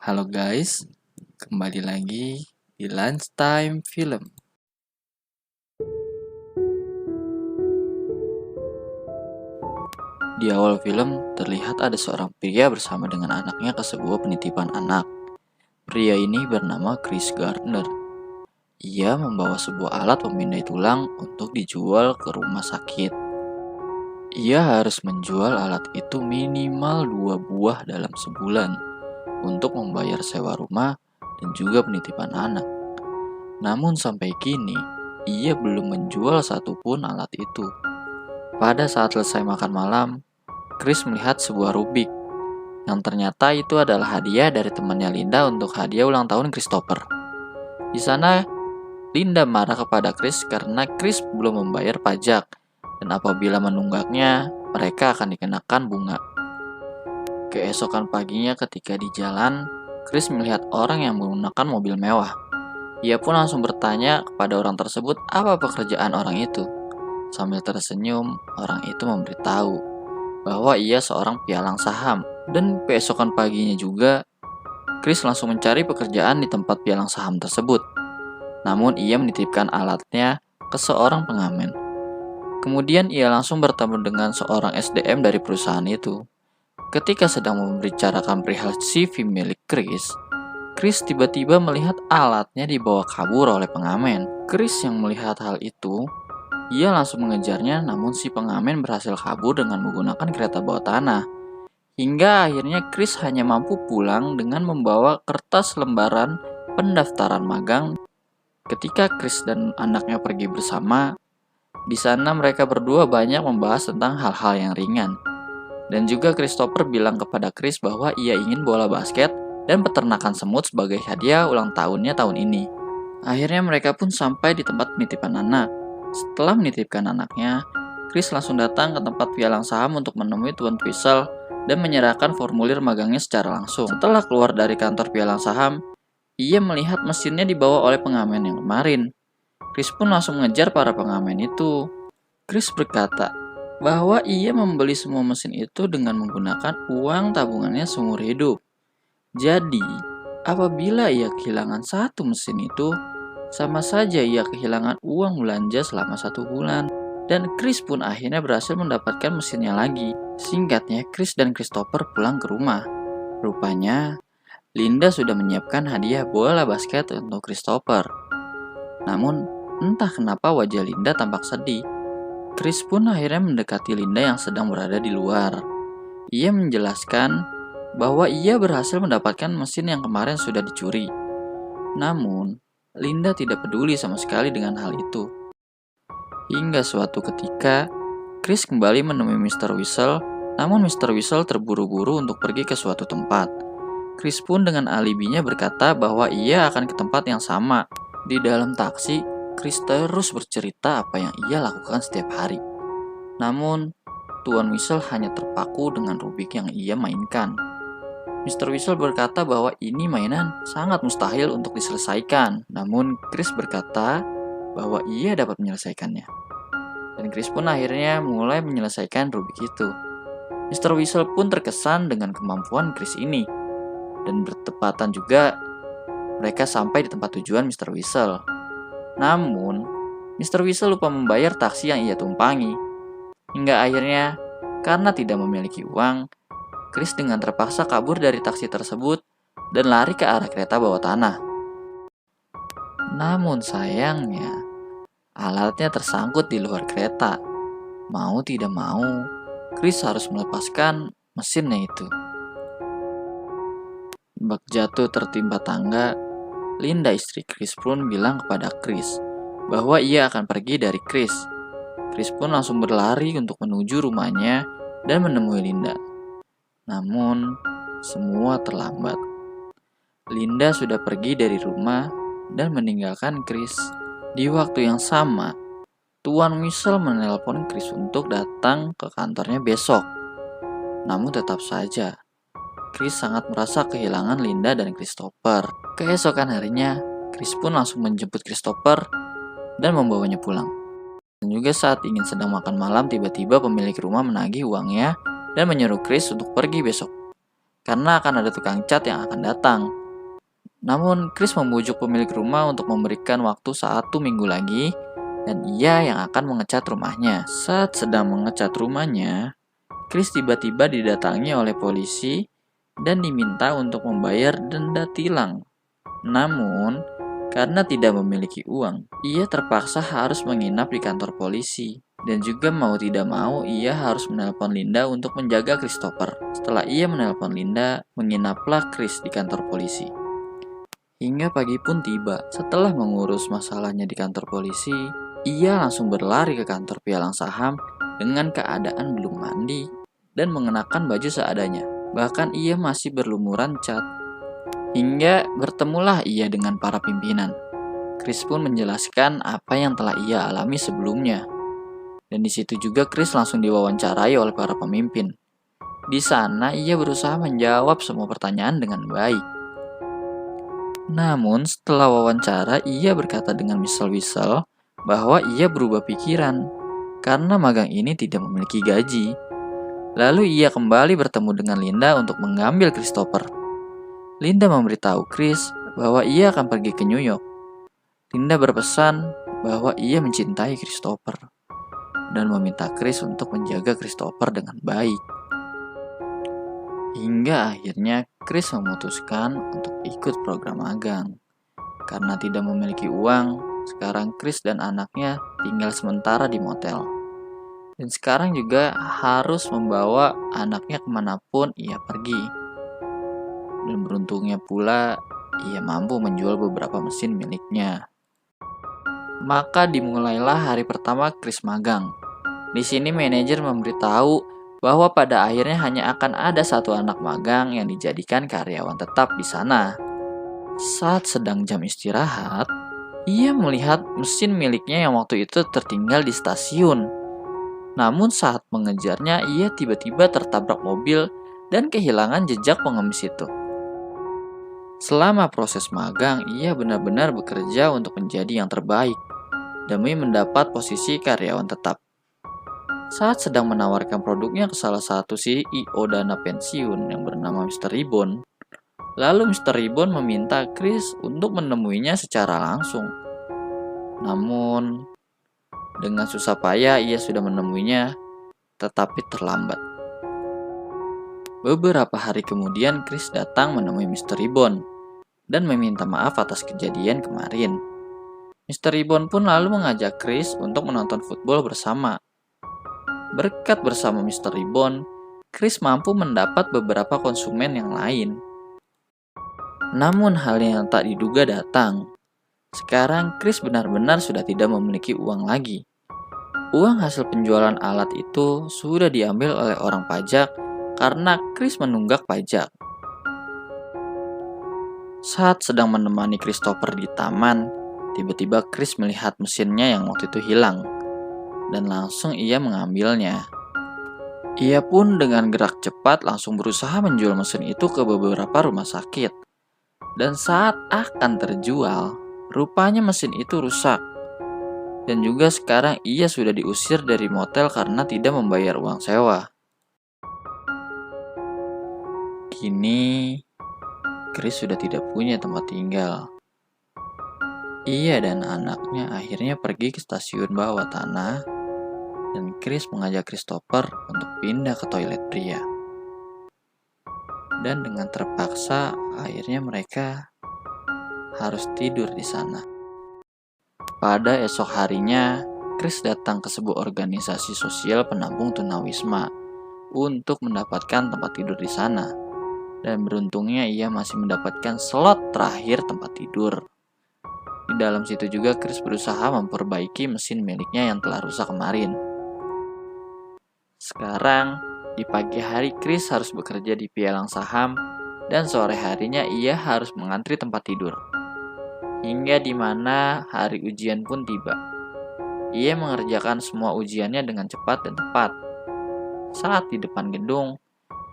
Halo guys, kembali lagi di Lunchtime Film. Di awal film terlihat ada seorang pria bersama dengan anaknya ke sebuah penitipan anak. Pria ini bernama Chris Gardner. Ia membawa sebuah alat pemindai tulang untuk dijual ke rumah sakit. Ia harus menjual alat itu minimal 2 buah dalam sebulan untuk membayar sewa rumah dan juga penitipan anak. Namun sampai kini, ia belum menjual satupun alat itu. Pada saat selesai makan malam, Chris melihat sebuah Rubik yang ternyata itu adalah hadiah dari temannya Linda untuk hadiah ulang tahun Christopher. Di sana, Linda marah kepada Chris karena Chris belum membayar pajak dan apabila menunggaknya, mereka akan dikenakan bunga. Keesokan paginya ketika di jalan, Chris melihat orang yang menggunakan mobil mewah. Ia pun langsung bertanya kepada orang tersebut apa pekerjaan orang itu. Sambil tersenyum, orang itu memberitahu bahwa ia seorang pialang saham. Dan keesokan paginya juga, Chris langsung mencari pekerjaan di tempat pialang saham tersebut. Namun ia menitipkan alatnya ke seorang pengamen. Kemudian ia langsung bertemu dengan seorang SDM dari perusahaan itu. Ketika sedang membicarakan perihal CV milik Chris tiba-tiba melihat alatnya dibawa kabur oleh pengamen. Chris yang melihat hal itu, ia langsung mengejarnya namun si pengamen berhasil kabur dengan menggunakan kereta bawah tanah. Hingga akhirnya Chris hanya mampu pulang dengan membawa kertas lembaran pendaftaran magang. Ketika Chris dan anaknya pergi bersama, di sana mereka berdua banyak membahas tentang hal-hal yang ringan. Dan juga Christopher bilang kepada Chris bahwa ia ingin bola basket dan peternakan semut sebagai hadiah ulang tahunnya tahun ini. Akhirnya mereka pun sampai di tempat penitipan anak. Setelah menitipkan anaknya, Chris langsung datang ke tempat pialang saham untuk menemui Tuan Twistle dan menyerahkan formulir magangnya secara langsung. Setelah keluar dari kantor pialang saham, ia melihat mesinnya dibawa oleh pengamen yang kemarin. Chris pun langsung mengejar para pengamen itu. Chris berkata bahwa ia membeli semua mesin itu dengan menggunakan uang tabungannya seumur hidup. Jadi, apabila ia kehilangan satu mesin itu, sama saja ia kehilangan uang belanja selama 1 bulan. Dan Chris pun akhirnya berhasil mendapatkan mesinnya lagi. Singkatnya, Chris dan Christopher pulang ke rumah. Rupanya, Linda sudah menyiapkan hadiah bola basket untuk Christopher. Namun, entah kenapa wajah Linda tampak sedih. Chris pun akhirnya mendekati Linda yang sedang berada di luar. Ia menjelaskan bahwa ia berhasil mendapatkan mesin yang kemarin sudah dicuri. Namun, Linda tidak peduli sama sekali dengan hal itu. Hingga suatu ketika, Chris kembali menemui Mr. Whistle, namun Mr. Whistle terburu-buru untuk pergi ke suatu tempat. Chris pun dengan alibinya berkata bahwa ia akan ke tempat yang sama. Di dalam taksi, Chris terus bercerita apa yang ia lakukan setiap hari. Namun, Tuan Whistle hanya terpaku dengan Rubik yang ia mainkan. Mr. Whistle berkata bahwa ini mainan sangat mustahil untuk diselesaikan. Namun, Chris berkata bahwa ia dapat menyelesaikannya. Dan Chris pun akhirnya mulai menyelesaikan Rubik itu. Mr. Whistle pun terkesan dengan kemampuan Chris ini. Dan bertepatan juga mereka sampai di tempat tujuan Mr. Whistle. Namun, Mr. Whistle lupa membayar taksi yang ia tumpangi. Hingga akhirnya, karena tidak memiliki uang, Chris dengan terpaksa kabur dari taksi tersebut dan lari ke arah kereta bawah tanah. Namun sayangnya, alatnya tersangkut di luar kereta. Mau tidak mau, Chris harus melepaskan mesinnya itu. Bak jatuh tertimpa tangga, Linda istri Chris pun bilang kepada Chris bahwa ia akan pergi dari Chris. Chris pun langsung berlari untuk menuju rumahnya dan menemui Linda. Namun, semua terlambat. Linda sudah pergi dari rumah dan meninggalkan Chris. Di waktu yang sama, Tuan Whistle menelpon Chris untuk datang ke kantornya besok. Namun tetap saja, Chris sangat merasa kehilangan Linda dan Christopher. Keesokan harinya, Chris pun langsung menjemput Christopher dan membawanya pulang. Dan juga saat ingin sedang makan malam, tiba-tiba pemilik rumah menagih uangnya dan menyuruh Chris untuk pergi besok. karena akan ada tukang cat yang akan datang. Namun Chris membujuk pemilik rumah untuk memberikan waktu 1 minggu lagi dan ia yang akan mengecat rumahnya. Saat sedang mengecat rumahnya, Chris tiba-tiba didatangi oleh polisi dan diminta untuk membayar denda tilang. Namun, karena tidak memiliki uang, ia terpaksa harus menginap di kantor polisi. Dan juga mau tidak mau, ia harus menelpon Linda untuk menjaga Christopher. Setelah ia menelpon Linda, menginaplah Chris di kantor polisi. Hingga pagi pun tiba. Setelah mengurus masalahnya di kantor polisi, ia langsung berlari ke kantor pialang saham dengan keadaan belum mandi dan mengenakan baju seadanya. Bahkan ia masih berlumuran cat. Hingga bertemulah ia dengan para pimpinan. Chris pun menjelaskan apa yang telah ia alami sebelumnya. Dan di situ juga Chris langsung diwawancarai oleh para pemimpin. Di sana ia berusaha menjawab semua pertanyaan dengan baik. Namun setelah wawancara ia berkata dengan whistle-whistle bahwa ia berubah pikiran karena magang ini tidak memiliki gaji. Lalu ia kembali bertemu dengan Linda untuk mengambil Christopher. Linda memberitahu Chris bahwa ia akan pergi ke New York. Linda berpesan bahwa ia mencintai Christopher dan meminta Chris untuk menjaga Christopher dengan baik. Hingga akhirnya Chris memutuskan untuk ikut program magang. Karena tidak memiliki uang, sekarang Chris dan anaknya tinggal sementara di motel. Dan sekarang juga harus membawa anaknya kemanapun ia pergi. Dan beruntungnya pula, ia mampu menjual beberapa mesin miliknya. Maka dimulailah hari pertama Chris magang. Di sini manajer memberitahu bahwa pada akhirnya hanya akan ada satu anak magang yang dijadikan karyawan tetap di sana. Saat sedang jam istirahat, ia melihat mesin miliknya yang waktu itu tertinggal di stasiun. Namun saat mengejarnya, ia tiba-tiba tertabrak mobil dan kehilangan jejak pengemis itu. Selama proses magang, ia benar-benar bekerja untuk menjadi yang terbaik demi mendapat posisi karyawan tetap. Saat sedang menawarkan produknya ke salah satu CEO dana pensiun yang bernama Mr. Ribbon, lalu Mr. Ribbon meminta Chris untuk menemuinya secara langsung. Namun, dengan susah payah ia sudah menemuinya, tetapi terlambat. Beberapa hari kemudian Chris datang menemui Mr. Ribbon dan meminta maaf atas kejadian kemarin. Mr. Ribbon pun lalu mengajak Chris untuk menonton football bersama. Berkat bersama Mr. Ribbon, Chris mampu mendapat beberapa konsumen yang lain. Namun hal yang tak diduga datang. Sekarang Chris benar-benar sudah tidak memiliki uang lagi. Uang hasil penjualan alat itu sudah diambil oleh orang pajak karena Chris menunggak pajak. Saat sedang menemani Christopher di taman, tiba-tiba Chris melihat mesinnya yang waktu itu hilang. Dan langsung ia mengambilnya. Ia pun dengan gerak cepat langsung berusaha menjual mesin itu ke beberapa rumah sakit. Dan saat akan terjual, rupanya mesin itu rusak. Dan juga sekarang ia sudah diusir dari motel karena tidak membayar uang sewa. Kini, Chris sudah tidak punya tempat tinggal. Ia dan anaknya akhirnya pergi ke stasiun bawah tanah dan Chris mengajak Christopher untuk pindah ke toilet pria. Dan dengan terpaksa, akhirnya mereka harus tidur di sana. Pada esok harinya, Chris datang ke sebuah organisasi sosial penampung tunawisma untuk mendapatkan tempat tidur di sana. Dan beruntungnya ia masih mendapatkan slot terakhir tempat tidur. Di dalam situ juga Chris berusaha memperbaiki mesin miliknya yang telah rusak kemarin. Sekarang, di pagi hari Chris harus bekerja di pialang saham dan sore harinya ia harus mengantri tempat tidur. Hingga di mana hari ujian pun tiba. Ia mengerjakan semua ujiannya dengan cepat dan tepat. Saat di depan gedung,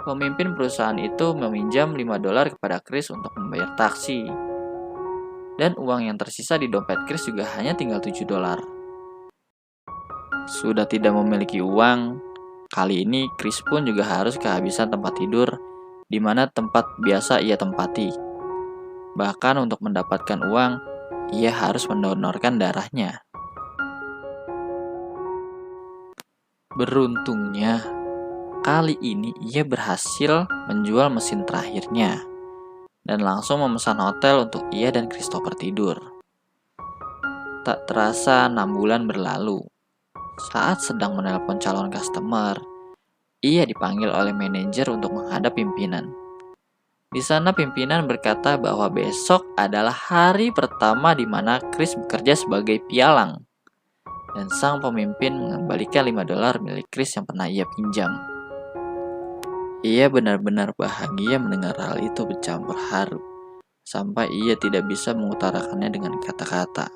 pemimpin perusahaan itu meminjam $5 kepada Chris untuk membayar taksi. Dan uang yang tersisa di dompet Chris juga hanya tinggal $7. Sudah tidak memiliki uang, kali ini Chris pun juga harus kehabisan tempat tidur di mana tempat biasa ia tempati. Bahkan untuk mendapatkan uang, ia harus mendonorkan darahnya. Beruntungnya, kali ini ia berhasil menjual mesin terakhirnya dan langsung memesan hotel untuk ia dan Christopher tidur. Tak terasa 6 bulan berlalu. Saat sedang menelpon calon customer, ia dipanggil oleh manajer untuk menghadap pimpinan. Di sana pimpinan berkata bahwa besok adalah hari pertama di mana Chris bekerja sebagai pialang. Dan sang pemimpin mengembalikan $5 milik Chris yang pernah ia pinjam. Ia benar-benar bahagia mendengar hal itu bercampur haru, sampai ia tidak bisa mengutarakannya dengan kata-kata.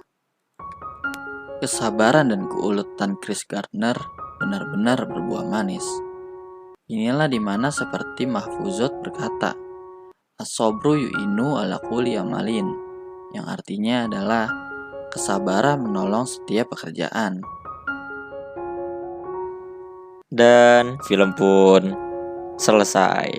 Kesabaran dan keuletan Chris Gardner benar-benar berbuah manis. Inilah dimana seperti Mahfuzot berkata, As-sobru yu'inu ala kulli amalin, yang artinya adalah kesabaran menolong setiap pekerjaan. Dan film pun selesai.